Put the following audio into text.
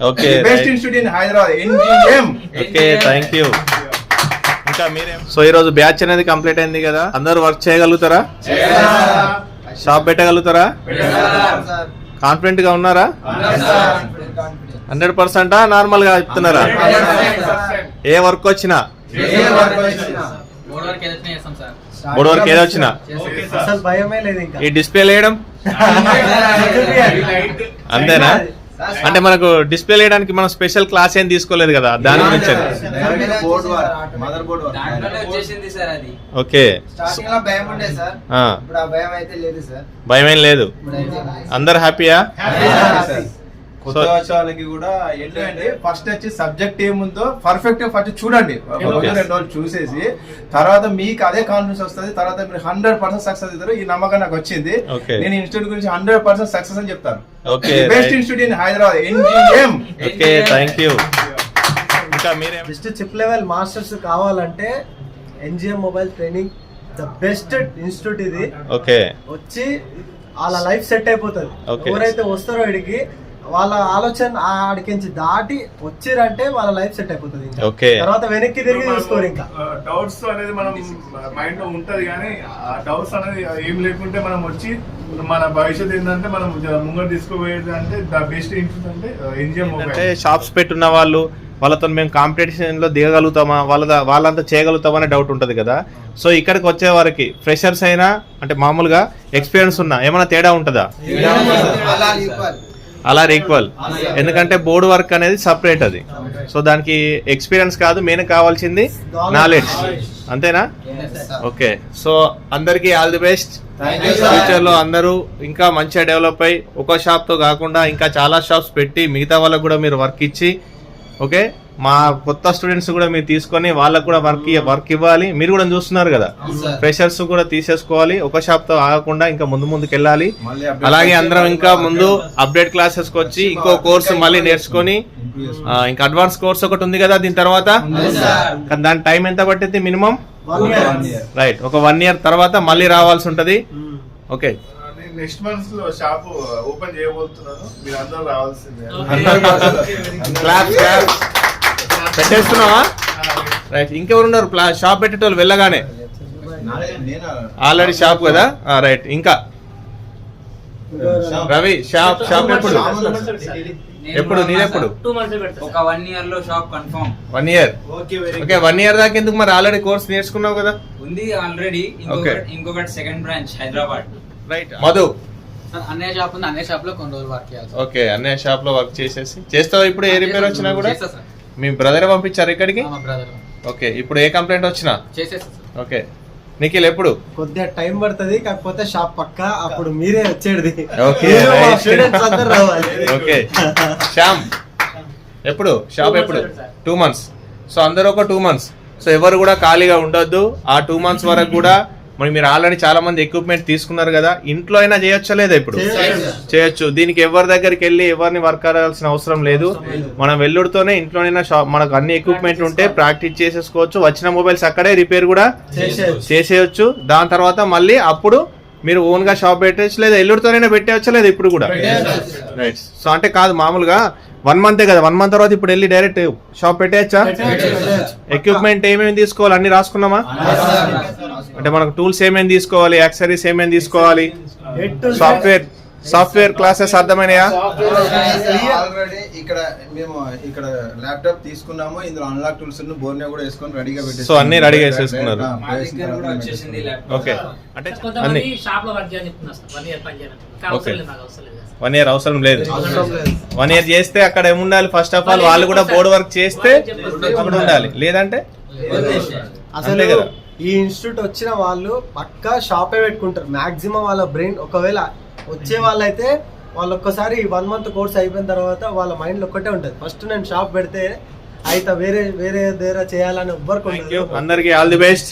Okay best institute in Hyderabad NGM. Okay thank you. ఇంకా మీరేం so ఈ రోజు బ్యాచ్ అనేది కంప్లీట్ అయింది కదా, అందరూ వర్క్ చేయగలుగుతారా, షాప్ పెట్టగలుగుతారా, కాన్ఫిడెంట్ గా ఉన్నారా, 100% నార్మల్ గా చెప్తున్నారా? ఏ వర్క్ వచ్చినా బోర్డు వర్క్ ఏదో వచ్చినా ఈ డిస్ప్లే వేయడం అంతేనా? అంటే మనకు డిస్ప్లే వేయడానికి మనం స్పెషల్ క్లాస్ ఏం తీసుకోలేదు కదా దాని గురించి. ఓకే భయం ఏం లేదు, అందరు హ్యాపీయా? కొత్త వచ్చే వాళ్ళకి కూడా ఏంటంటే ఫస్ట్ వచ్చి సబ్జెక్ట్ ఏముందో పర్ఫెక్ట్ ఫస్ట్ చూడండి, 2 రోజులు చూసేసి తర్వాత మీకు అదే కాన్ఫిడెన్స్ వస్తుంది, తర్వాత మీరు 100% సక్సెస్ అవుతారు. ఈ నమ్మకం నాకు వచ్చింది. నేను ఇన్స్టిట్యూట్ గురించి 100% సక్సెస్ అని చెప్తాను. Best institute in Hyderabad NGM. Okay thank you. ఇంకా మీరే జస్ట్ చిప్ లెవెల్ మాస్టర్స్ కావాలంటే NGM mobile training the best institute ఇది. ఓకే వచ్చి వాళ్ళ లైఫ్ సెట్ అయిపోతుంది. ఎవరైతే వస్తారో ఇడికి వాళ్ళ ఆలోచన ఆడికించి దాటి వచ్చిరంటే వాళ్ళ లైఫ్ సెట్ అయిపోతుంది. తర్వాత వెనక్కి తిరిగి చూసుకోరు. ఇంకా డౌట్స్ అనేది మనం మైండ్ లో ఉంటది, కానీ ఆ డౌట్స్ అనేది ఏం లేకుంటే మనం వచ్చి మన భవిష్యత్తు ఏంటంటే మనం ముంగడు తీసుకోబోయేది అంటే ద బెస్ట్ ఇన్స్టిట్యూట్ అంటే NGM మొబైల్. అంటే షాప్స్ పెట్టున్న వాళ్ళతో మేము కాంపిటీషన్ లో దిగగలుగుతామా, వాళ్ళంతా చేయగలుగుతామా అనే డౌట్ ఉంటది కదా. సో ఇక్కడికి వచ్చే వారికి ఫ్రెషర్స్ అయినా అంటే మామూలుగా ఎక్స్పీరియన్స్ ఉన్నా ఏమైనా తేడా ఉంటుందా? అలా ఈక్వల్, ఎందుకంటే బోర్డు వర్క్ అనేది సపరేట్ అది. సో దానికి ఎక్స్పీరియన్స్ కాదు, మెయిన్ కావాల్సింది నాలెడ్జ్, అంతేనా? ఓకే సో అందరికి ఆల్ ది బెస్ట్. ఫ్యూచర్ లో అందరూ ఇంకా మంచిగా డెవలప్ అయ్యి ఒక షాప్ తో కాకుండా ఇంకా చాలా షాప్స్ పెట్టి మిగతా వాళ్ళకు కూడా మీరు వర్క్ ఇచ్చి, ఓకే మా కొత్త స్టూడెంట్స్ కూడా మీరు తీసుకొని వాళ్ళకు కూడా వర్క్ ఇవ్వాలి. మీరు కూడా చూస్తున్నారు కదా, ఫ్రెషర్స్ కూడా తీసేసుకోవాలి, ఒక షాప్ తో ఆగకుండా ఇంకా ముందుకు వెళ్ళాలి. అలాగే అందరం ఇంకా ముందు అప్డేట్ క్లాసెస్ కి వచ్చి ఇంకో కోర్సు మళ్ళీ నేర్చుకొని ఇంకా అడ్వాన్స్ కోర్స్ ఒకటి ఉంది కదా దీని తర్వాత, దాని టైం ఎంత పట్టింది? మినిమం రైట్, ఒక 1 year తర్వాత మళ్ళీ రావాల్సి ఉంటది. ఓకే నెక్స్ట్ మంత్ లో షాప్ ఓపెన్ చేయబోతున్నాను, మీరు అందరూ రావాల్సిందే. పెట్టేస్తున్నావా? రైట్, ఇంకెవరు ఉన్నారు షాప్ పెట్టేటోళ్ళు వెళ్ళగానే? ఆల్రెడీ షాప్ కదా, రైట్. ఇంకా రవి షాప్ ఎప్పుడు నీదెప్పుడు? ఒక 1 year లో shop confirm. 1 year. Okay 1 year దాకా ఎందుకు మరి? ఆల్రెడీ కోర్స్ నేర్చుకున్నావు కదా. ఉంది ఆల్రెడీ. ఇంకొకటి second branch Hyderabad. Right Madhu అన్నయ్య షాప్ ఉంది, అన్నయ్య షాప్ లో కొన్ని రోజులు వర్క్ చేయాలి. ఓకే అన్నయ్య షాప్ లో వర్క్ చేసేసి చేస్తావు. ఇప్పుడు ఏ రిపేర్ వచ్చినా కూడా మీ బ్రదర్ పంపించారు ఇక్కడికి? ఓకే ఇప్పుడు ఏ కంప్లైంట్ వచ్చినా చేసేస్తా. ఓకే నిఖిల్ ఎప్పుడు? కొద్దిగా టైం పడుతుంది, కాకపోతే షాప్ పక్కా అప్పుడు మీరే వచ్చేది. ఓకే ఓకే శ్యామ్ ఎప్పుడు షాప్ ఎప్పుడు? 2 months. సో అందరూ ఒక 2 months. సో ఎవరు కూడా ఖాళీగా ఉండొద్దు. ఆ 2 months వరకు కూడా మరి మీరు ఆల్రెడీ చాలా మంది ఎక్విప్మెంట్ తీసుకున్నారు కదా, ఇంట్లో అయినా చేయొచ్చా లేదా? ఇప్పుడు చేయొచ్చు. దీనికి ఎవరి దగ్గరికి వెళ్ళి ఎవరిని వర్క్ कराల్సిన అవసరం లేదు. మనం వెల్లుడితోనే ఇంట్లోనైనా మనకు అన్ని ఎక్విప్మెంట్ ఉంటే ప్రాక్టీస్ చేసేసుకోవచ్చు. వచ్చిన మొబైల్స్ అక్కడే రిపేర్ కూడా చేసేయచ్చు. దాని తర్వాత మళ్ళీ అప్పుడు మీరు ఓన్ గా షాప్ పెట్టచ్చు, లేదా ఎల్లుడితోనైనా పెట్టేయచ్చా లేదా? ఇప్పుడు కూడా రైట్. సో అంటే కాదు మామూలుగా 1 month కదా, 1 month తర్వాత ఇప్పుడు వెళ్ళి డైరెక్ట్ షాప్ పెట్టేయచ్చా? ఎక్విప్మెంట్ ఏమేమి తీసుకోవాలి అన్ని రాసుకున్నామా? అంటే మనకు టూల్స్ ఏమేమి తీసుకోవాలి, యాక్సెసరీస్ ఏమేమి తీసుకోవాలి, సాఫ్ట్వేర్ క్లాసెస్ అర్థమైనాయా? ఆల్రెడీ ఇక్కడ ల్యాప్టాప్ తీసుకున్నాము, ఇందులో అన్లాక్ టూల్స్ బోర్నియా కూడా వేసుకొని రెడీగా పెట్టేసి, సో అన్ని రెడీగా వేసేసుకున్నారు. ఓకే అంటే అన్ని షాప్ లో వర్క్ చేయాలని చెప్తున్నారు. 1 year అవసరం లేదు. 1 year చేస్తే అక్కడ ఏముండాలి? ఫస్ట్ ఆఫ్ ఆల్ వాళ్ళు కూడా బోర్డు వర్క్ చేస్తే అక్కడ ఉండాలి, లేదంటే అసలు ఈ ఇన్స్టిట్యూట్ వచ్చిన వాళ్ళు పక్కా షాపే పెట్టుకుంటారు మాక్సిమం. వాళ్ళ బ్రెయిన్ ఒకవేళ వచ్చే వాళ్ళైతే వాళ్ళు ఒక్కసారి 1 month కోర్స్ అయిపోయిన తర్వాత వాళ్ళ మైండ్ లో ఒక్కటే ఉంటది, ఫస్ట్ నేను షాప్ పెడితే అయితే వేరే దగ్గర చేయాలని ఎవ్వరికి. అందరికి ఆల్ ది బెస్ట్.